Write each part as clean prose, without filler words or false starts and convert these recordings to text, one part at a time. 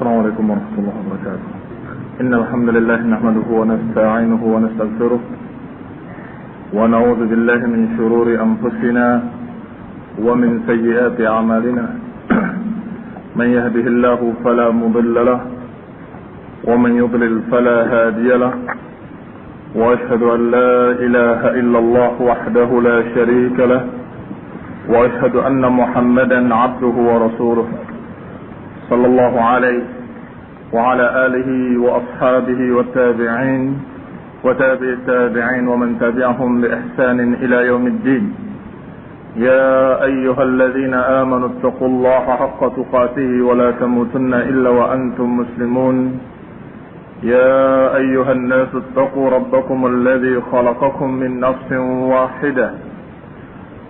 السلام عليكم ورحمة الله وبركاته. إن الحمد لله نحمده ونستعينه ونستغفره ونعوذ بالله من شرور أنفسنا ومن سيئات أعمالنا. من يهده الله فلا مضل له ومن يضلل فلا هادي له، وأشهد أن لا إله إلا الله وحده لا شريك له، وأشهد أن محمدا عبده ورسوله صلى الله عليه وعلى آله وأصحابه والتابعين وتابع التابعين ومن تبعهم بإحسان إلى يوم الدين. يا أيها الذين آمنوا اتقوا الله حق تقاته ولا تموتن إلا وأنتم مسلمون. يا أيها الناس اتقوا ربكم الذي خلقكم من نفس واحدة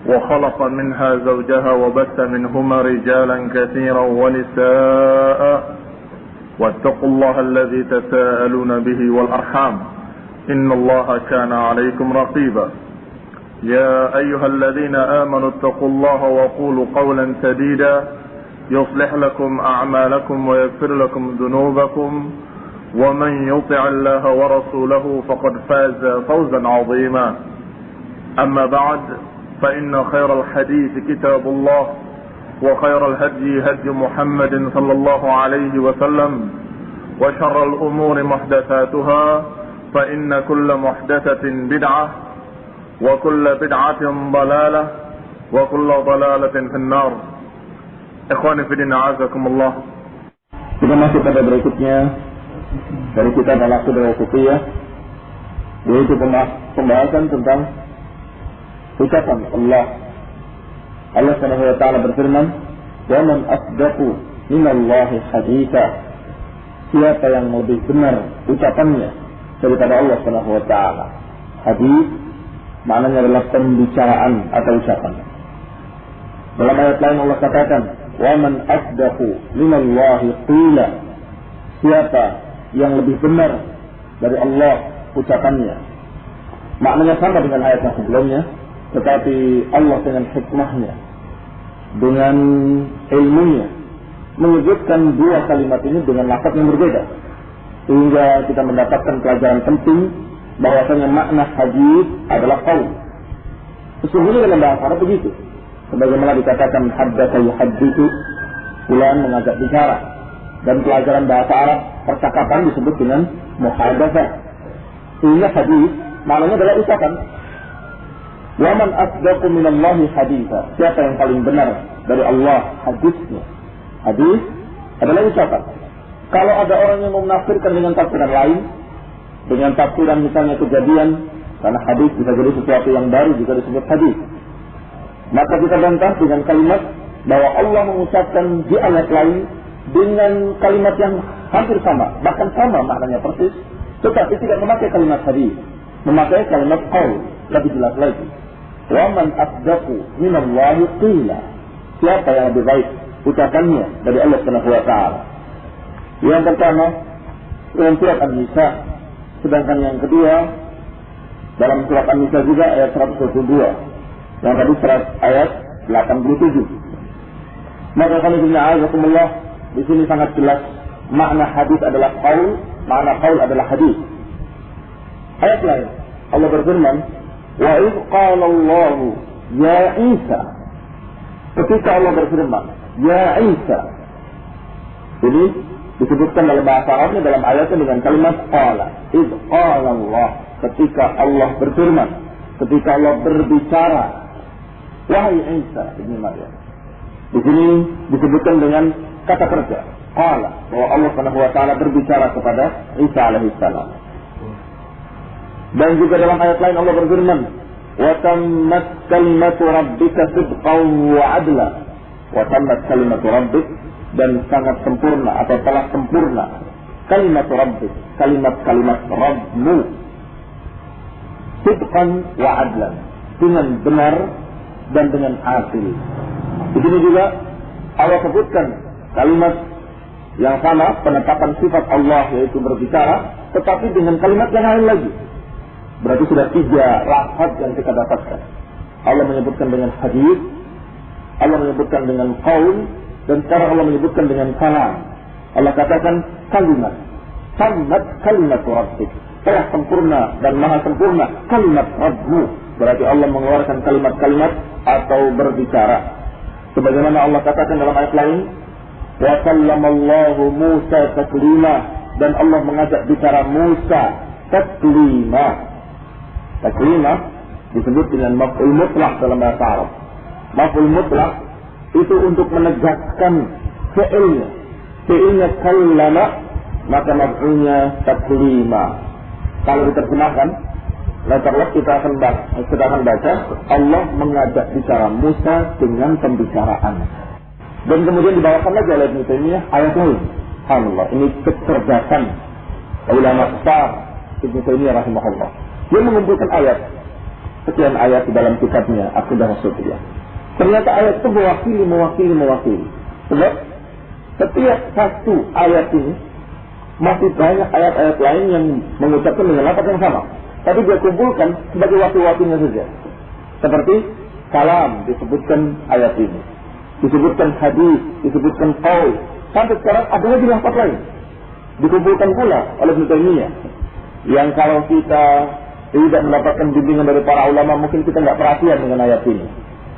وخلق منها زوجها وبث منهما رجالا كثيرا ونساء، واتقوا الله الذي تساءلون به والأرحام إن الله كان عليكم رقيبا. يا أيها الذين آمنوا اتقوا الله وقولوا قولا سديدا يصلح لكم أعمالكم ويغفر لكم ذنوبكم، ومن يطع الله ورسوله فقد فاز فوزا عظيما. أما بعد، فإن خير الحديث كتاب الله، وخير الهدي هدي محمد صلى الله عليه وسلم، وشر الأمور محدثاتها، فإن كل محدثة بدعة، وكل بدعة ضلالة، وكل ضلالة في النار. Ikhwani fi din, a'azakumullah. Kita masuk pada berikutnya dari kitab Al-Aqidah Wasithiyah, yaitu pembahasan tentang ucapan Allah. Allah Subhanahu wa taala berfirman, "Wa man asdaqu minallahi haditsa." Siapa yang lebih benar ucapannya daripada Allah Subhanahu wa taala? Hadits maknanya adalah pembicaraan atau ucapan. Dalam ayat lain Allah katakan, "Wa man asdaqu minallahi qila." Siapa yang lebih benar dari Allah ucapannya? Maknanya sama dengan ayat yang sebelumnya, tetapi Allah dengan hikmahnya, dengan ilmunya, menyebutkan dua kalimat ini dengan lafaz yang berbeda, sehingga kita mendapatkan pelajaran penting bahwasanya makna hadis adalah qaul. Sesungguhnya dalam bahasa Arab begitu, sebagaimana dikatakan haddatsa yuhadditsu, fulan mengajak bicara, dan pelajaran bahasa Arab percakapan disebut dengan muhadatsah. Sehingga hadis maknanya adalah ucapan. Wa man asdaqu minallahi haditsa. Siapa yang paling benar dari Allah hadisnya? Hadis adalah ucapan. Kalau ada orang yang menafsirkan dengan tafsiran lain, dengan tafsiran misalnya kejadian, karena hadis bisa jadi sesuatu yang baru juga disebut hadis, maka kita bantah dengan kalimat bahwa Allah mengucapkan di ayat lain dengan kalimat yang hampir sama, bahkan sama maknanya persis, tetapi tidak memakai kalimat hadis, memakai kalimat qaul. Lebih jelas lagi, wa man asdaqu minallahi qila. Siapa yang lebih baik ucapannya dari Allah Subhanahu wa taala? Yang pertama dalam surat An-Nisa, sedangkan yang kedua dalam surat An-Nisa juga ayat 122, yang tadi ayat 87. Maka kami billahi di sini sangat jelas makna hadis adalah qaul, makna qaul adalah hadis. Ayat lain Allah berfirman, "Wa idh qala Allah ya Isa." Ketika Allah berfirman, "Ya Isa." Ini disebutkan dalam bahasa Arabnya dalam ayatnya dengan kalimat qala. Idh qala Allah, ketika Allah berfirman, ketika Allah berbicara, wahai Isa ibnu Maryam. Di sini disebutkan dengan kata kerja qala, bahwa Allah Subhanahu wa taala berbicara kepada Isa alaihi salam. Dan juga dalam ayat lain Allah berfirman, "Wa tammat kalimatu rabbika sidqan wa 'adla." Wa tammat kalimatu rabbik, dan sangat sempurna atau telah sempurna kalimat rabbik, kalimat-kalimat Rabbmu, sidqan wa 'adlan, dengan benar dan dengan adil. Di sini juga Allah sebutkan kalimat yang sama, penetapan sifat Allah yaitu berbicara, tetapi dengan kalimat yang lain lagi. Berarti sudah 3 lafaz yang kita dapatkan. Allah menyebutkan dengan hadis, Allah menyebutkan dengan qaul, dan sekarang Allah menyebutkan dengan kalam. Allah katakan kalimat rabbik, telah sempurna dan maha sempurna kalimat Rabbmu. Berarti Allah mengeluarkan kalimat-kalimat atau berbicara. Sebagaimana Allah katakan dalam ayat lain, wa kallamallahu Musa taklima, dan Allah mengajak bicara Musa taklima. Taklima disebut dengan maf'ul mutlaq dalam bahasa Arab. Maf'ul mutlaq itu untuk menegakkan fi'ilnya kallama, maka maf'ulnya taklima. Kalau diterjemahkan, kita akan baca Allah mengajak bicara Musa dengan pembicaraan. Dan kemudian dibawakan lagi oleh Ibnu Taimiyah ayat lain. Subhanallah, ini kecerdasan ulama besar Ibnu Taimiyah rahimahullah. Dia mengumpulkan sekian ayat di dalam kitabnya Aqidah Wasithiyah. Ternyata ayat itu mewakili. Sebab setiap satu ayat ini masih banyak ayat-ayat lain yang mengucapkan dengan lafaz yang sama, tapi dia kumpulkan sebagai wakil-wakilnya saja. Seperti kalam disebutkan ayat ini, disebutkan hadis, disebutkan qaul. Sampai sekarang ada lagi lafaz lain dikumpulkan pula oleh Ibnu Taimiyah, yang kalau kita tidak mendapatkan bimbingan dari para ulama mungkin kita nggak perhatian dengan ayat ini.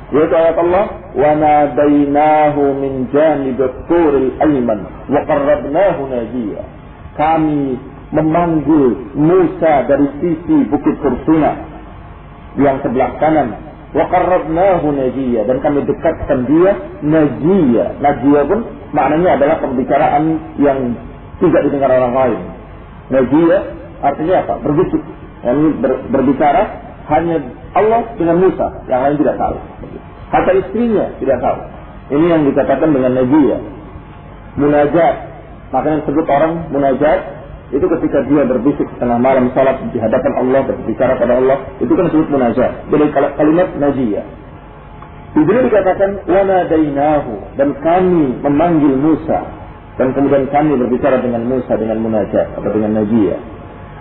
Yaitu ayat Allah, wa nadainahu min janibit turil ayman wa qarrabnahu najiya. Kami memanggil Musa dari sisi bukit Tursina yang sebelah kanan, wa qarrabnahu najiya, dan kami dekatkan dia najiya. Najiya pun maknanya adalah pembicaraan yang tidak didengar orang lain. Najiya artinya apa? Berbisik. Yang berbicara hanya Allah dengan Musa, yang lain tidak tahu. Kata istrinya tidak tahu. Ini yang dikatakan dengan najiyah. Munajat, makanya disebut orang munajat itu ketika dia berbisik tengah malam salat di hadapan Allah, berbicara pada Allah, itu kan disebut munajat. Jadi kalimat najiyah. Di sini dikatakan wa nadainahu, dan kami memanggil Musa, dan kemudian kami berbicara dengan Musa dengan munajat atau dengan najiyah.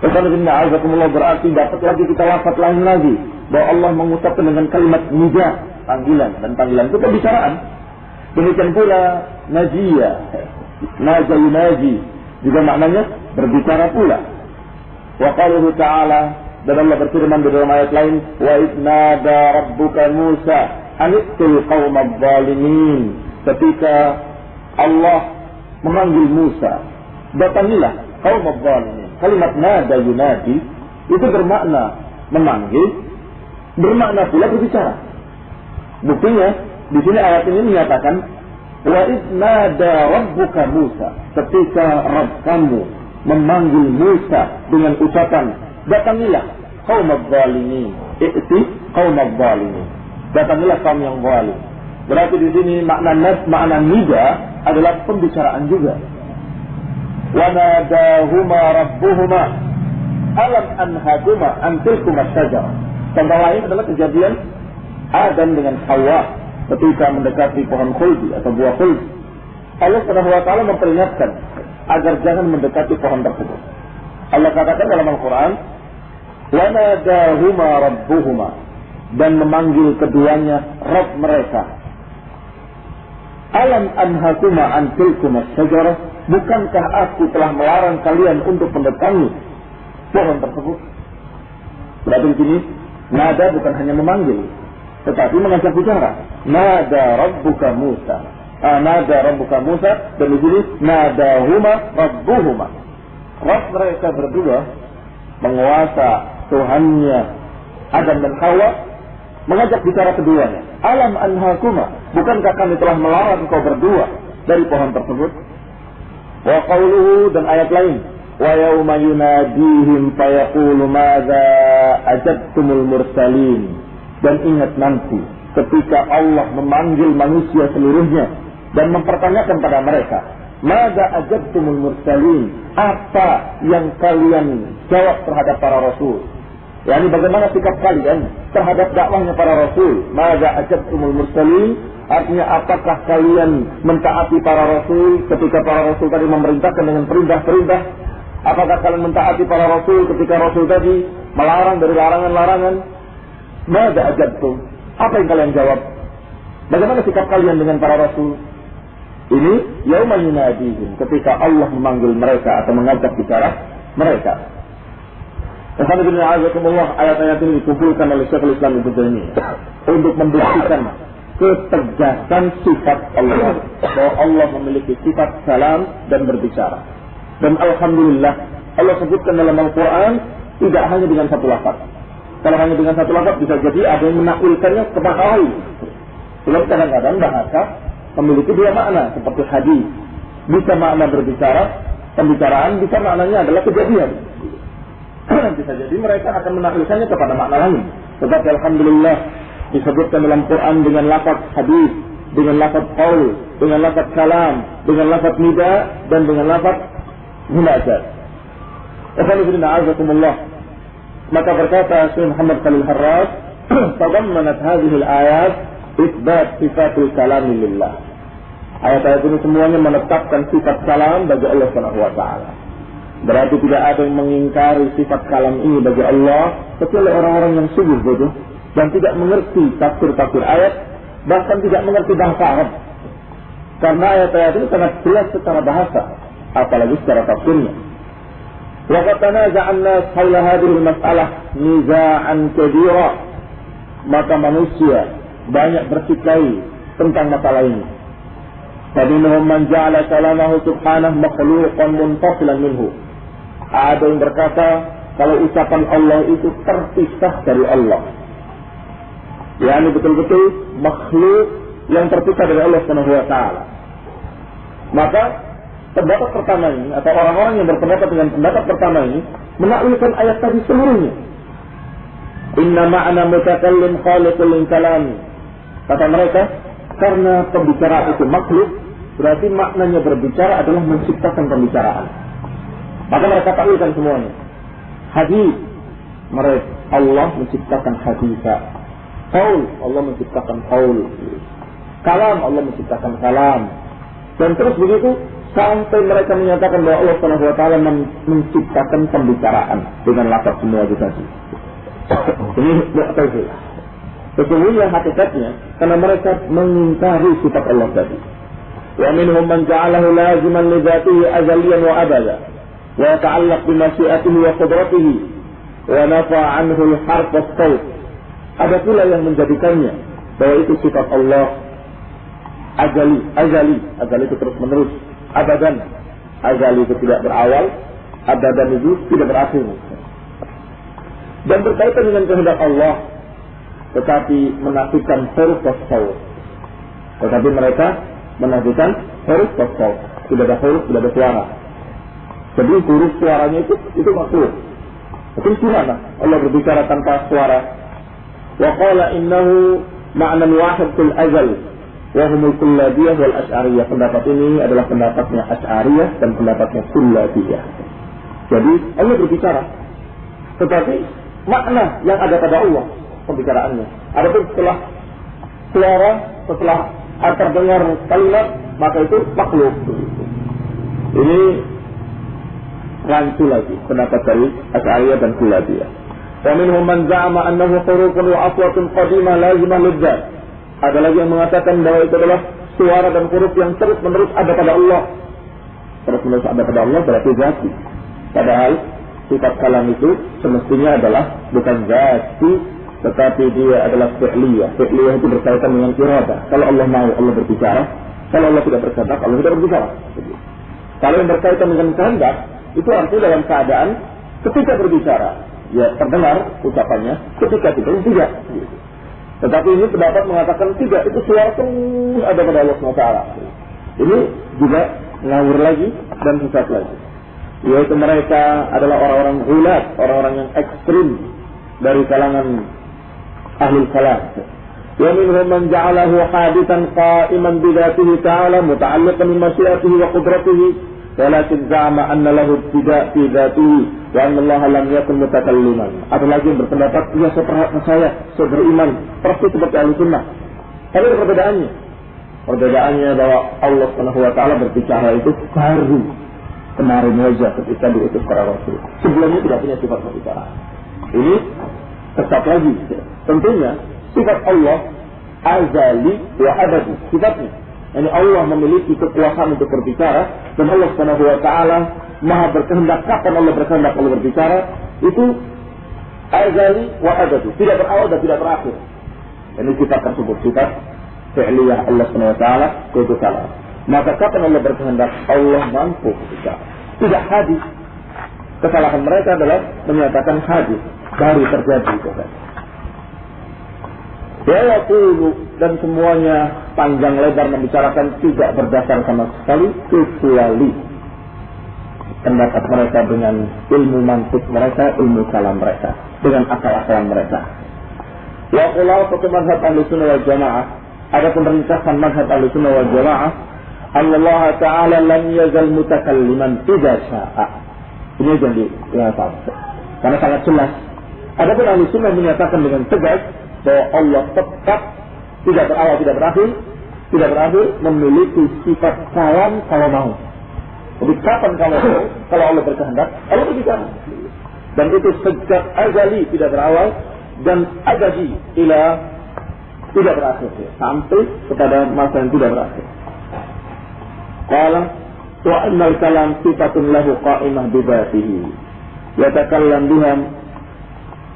Alhamdulillah, berarti dapat lagi kita lafaz lain lagi bahwa Allah mengucapkan dengan kalimat nida, panggilan, dan panggilan itu pembicaraan. Demikian pula najiyah, naji juga maknanya berbicara pula. Wa qaluhu ta'ala, dan Allah berfirman di dalam ayat lain, wa idnada rabbuka Musa aniqtil qaumadh dhalimin. Ketika Allah memanggil Musa, datangilah qaumadh dhalimin. Kalimat nada yunadi itu bermakna memanggil, bermakna pula berbicara. Buktinya di sini ayat ini menyatakan wa idnada rabbuka Musa, ketika Rabb kamu memanggil Musa dengan ucapan datangilah qaumadh dhalimin, i'ti qaumadh dhalimin, datangilah kaum yang zalim. Berarti di sini makna nida adalah pembicaraan juga. Wa nadahuma rabbuhuma alam anhaduma an tilkuma syajarah. Contoh lain adalah kejadian Adam dengan Hawa ketika mendekati pohon khuldi atau buah khuldi. Allah Subhanahu wa taala memperingatkan agar jangan mendekati pohon tersebut. Allah katakan dalam Al-Qur'an, wa nadahuma rabbuhuma, dan memanggil keduanya Rabb mereka. Alam anhakuma an tilkuma syajarah, bukankah aku telah melarang kalian untuk mendatangi pohon tersebut? Berarti di sini nada bukan hanya memanggil, tetapi mengajak bicara. Nada rabbuka Musa, nada rabbuka Musa, dan di sini nadahuma rabbuhuma. Rabb mereka berdua, penguasa Tuhannya Adam dan Hawa, mengajak bicara keduanya. Alam anhakuma, bukankah kami telah melarang kau berdua dari pohon tersebut? Wa qawluhu, dan ayat lain, wa yawma yunadihim fayaqulu madza ajabtumul mursalin. Dan ingat nanti ketika Allah memanggil manusia seluruhnya dan mempertanyakan pada mereka, madza ajabtumul mursalin, apa yang kalian jawab terhadap para rasul? Yani bagaimana sikap kalian terhadap dakwahnya para rasul? Madza ajabtumul mursalin, artinya apakah kalian mentaati para rasul ketika para rasul tadi memerintahkan dengan perintah-perintah? Apakah kalian mentaati para rasul ketika rasul tadi melarang dari larangan-larangan? Madza ajabtum, apa yang kalian jawab? Bagaimana sikap kalian dengan para rasul? Ini yauma yunadihim, ketika Allah memanggil mereka atau mengajak bicara mereka. Alhamdulillah, ayat-ayat ini dikumpulkan oleh Syekhul Islam Ibnu Taimiyah untuk membuktikan ketegasan sifat Allah, bahwa Allah memiliki sifat kalam dan berbicara. Dan alhamdulillah, Allah sebutkan dalam Al-Quran tidak hanya dengan satu lafaz. Kalau hanya dengan satu lafaz bisa jadi ada yang menakwilkannya kepada lain. Sebab kadang-kadang bahasa memiliki dua makna, seperti hadis. Bisa makna berbicara, pembicaraan, bisa maknanya adalah kejadian. Bisa jadi mereka akan menakwilkannya kepada makna lain. Tetapi alhamdulillah disebutkan dalam Quran dengan lafaz hadis, dengan lafaz qaul, dengan lafaz kalam, dengan lafaz nida, dan dengan lafaz munajat. Alhamdulillah. Maka berkata Syekh Muhammad Khalil Harras, tadammanat hadhihi al-ayat isbat sifatul kalam lillah. Ayat-ayat ini semuanya menetapkan sifat kalam bagi Allah Subhanahu wa taala. Berarti tidak ada yang mengingkari sifat kalam ini bagi Allah kecuali orang-orang yang sungguh bodoh dan tidak mengerti tafsir-tafsir ayat, bahkan tidak mengerti bahasa Arab. Karena ayat-ayat ini sangat jelas secara bahasa, apalagi secara tafsirnya. Wa qad tanaza'a an-nas haula hadhihi al-mas'alah niza'an kabira. Maka manusia banyak bertikai tentang masalah ini. Fadinhum man ja'ala kalamahu subhanahu makhluqan munfasilan minhu. Ada yang berkata kalau ucapan Allah itu terpisah dari Allah. Yani betul-betul makhluk yang terpisah dari Allah Subhanahu wa taala. Maka pendapat pertama ini atau orang-orang yang berpendapat dengan pendapat pertama ini menakwilkan ayat tadi seluruhnya. Inna ma'na mutakallim khaliqul kalam. Kata mereka, karena pembicaraan itu makhluk, berarti maknanya berbicara adalah menciptakan pembicaraan. Maka mereka takwilkan semuanya. Hadis, mereka Allah menciptakan hadisa. Qaul, Allah menciptakan qaul. Kalam, Allah menciptakan kalam. Dan terus begitu sampai mereka menyatakan bahwa Allah Subhanahu wa taala menciptakan pembicaraan dengan lafaz semua itu tadi. Ini mu'tazilah. Sesungguhnya hakikatnya karena mereka mengingkari sifat Allah tadi. Wa minhum man ja'alahu laziman li dzatihi azaliyan wa abada wa yata'allaq bi masyiatihi wa qudratihi wa nafa 'anhu al-harf was-sawt. Ada pula yang menjadikannya bahwa itu sifat Allah azali itu terus menerus, abadan, azali itu tidak berawal, abadan itu tidak berakhir. Dan berkaitan dengan kehendak Allah, tetapi menafikan huruf was-sawt. Tetapi mereka menafikan huruf was-sawt. Tidak ada huruf, tidak ada suara. Jadi huruf suaranya itu makhluk. Tapi gimana Allah berbicara tanpa suara? Wa qala innahu ma'nan wahid fil azal wa humul kullabiyah wal asy'ariyah. Pendapat ini adalah pendapatnya Asy'ariyah dan pendapatnya Kullabiyah. Jadi Allah berbicara, tetapi makna yang ada pada Allah pembicaraannya. Adapun setelah suara, setelah terdengar kalimat, maka itu makhluk. Ini rancu lagi pendapat dari Asy'ariyah dan Kullabiyah. Wa minhum man za'ama annahu hurufun wa aswatun qadimah lazimah lidzat. Ada lagi yang mengatakan bahwa itu adalah suara dan huruf yang terus-menerus ada pada Allah. Terus-menerus ada pada Allah berarti zati. Padahal sifat kalam itu semestinya adalah bukan zati, tetapi dia adalah fi'liyah. Fi'liyah itu berkaitan dengan iradah. Kalau Allah mau, Allah berbicara. Kalau Allah tidak berkehendak, Allah tidak berbicara. Kalau yang berkaitan dengan kehendak, itu artinya dalam keadaan ketika berbicara, ya terdengar ucapannya, ketika tidak. Tetapi ini pendapat mengatakan tidak, itu suara terus ada pada Allah SWT. Ini juga ngawur lagi dan sesat lagi. Yaitu mereka adalah orang-orang gulat, orang-orang yang ekstrim dari kalangan ahli kalam. Wa minhum man ja'alahu hadithan qa'iman bi dzatihi ta'ala muta'alliqan bi masyiatihi wa qudratihi walakin za'ama anna lahu ibtida' fi dzatihi wa anna Allah lam yakun mutakalliman. Ada lagi yang berpendapat, ya saya beriman persis seperti Ahlussunnah. Tapi ada perbedaannya. Perbedaannya bahwa Allah Subhanahu wa taala berbicara itu baru kemarin saja ketika diutus para rasul. Sebelumnya tidak punya sifat berbicara. Ini tetap lagi. Tentunya sifat Allah azali wa abadi. Sifatnya Yani Allah memiliki kekuasaan untuk berbicara, dan Allah Subhanahu wa taala Maha berkehendak. Kapan Allah berkehendak Allah berbicara, itu azali wa abadi, tidak berawal dan tidak berakhir. Ini sifat tersebut, sifat fi'liyah Allah Subhanahu wa taala, yaitu kalam. Maka kapan Allah berkehendak, Allah mampu berbicara. Tidak hadis. Kesalahan mereka adalah menyatakan hadis baru terjadi itu kan. Ya yaqulu, dan semuanya panjang lebar membicarakan tidak berdasar sama sekali kecuali pendapat mereka dengan ilmu mantik mereka, ilmu kalam mereka, dengan akal-akalan mereka. Wa khulafatu madhhab Ahlussunnah wal Jamaah, ada ringkasan madhhab Ahlussunnah wal Jamaah, Allah Ta'ala lam yazal mutakalliman idza syaa. Ini jadi karena sangat jelas. Adapun Ahlussunnah menyatakan dengan tegas bahwa Allah tetap tidak berawal, tidak berakhir, memiliki sifat kalam kalau mau. Jadi kapan kalau Allah berkehendak, Allah berbicara. Dan itu sejak azali tidak berawal dan abadi tidak berakhir, sampai kepada masa yang tidak berakhir. Qala wa annal kalam sifatun lahu qa'imah bi dzatihi yatakallam biha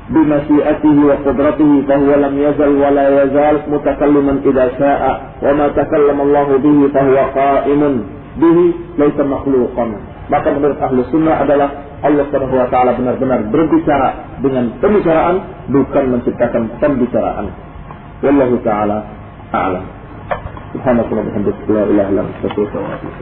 بمشيئته وقدرته فهو لم يزل ولا يزال متكلما إذا شاء وما تكلم الله به فهو قائم به ليس مخلوقا. Maka menurut Ahlussunnah adalah Allah Subhanahu wa taala benar-benar berbicara dengan pembicaraan, bukan menciptakan pembicaraan. Wallahu taala a'lam. Subhanallahi wa bihamdihi la ilaha illa anta astaghfiruka wa atubu ilaik.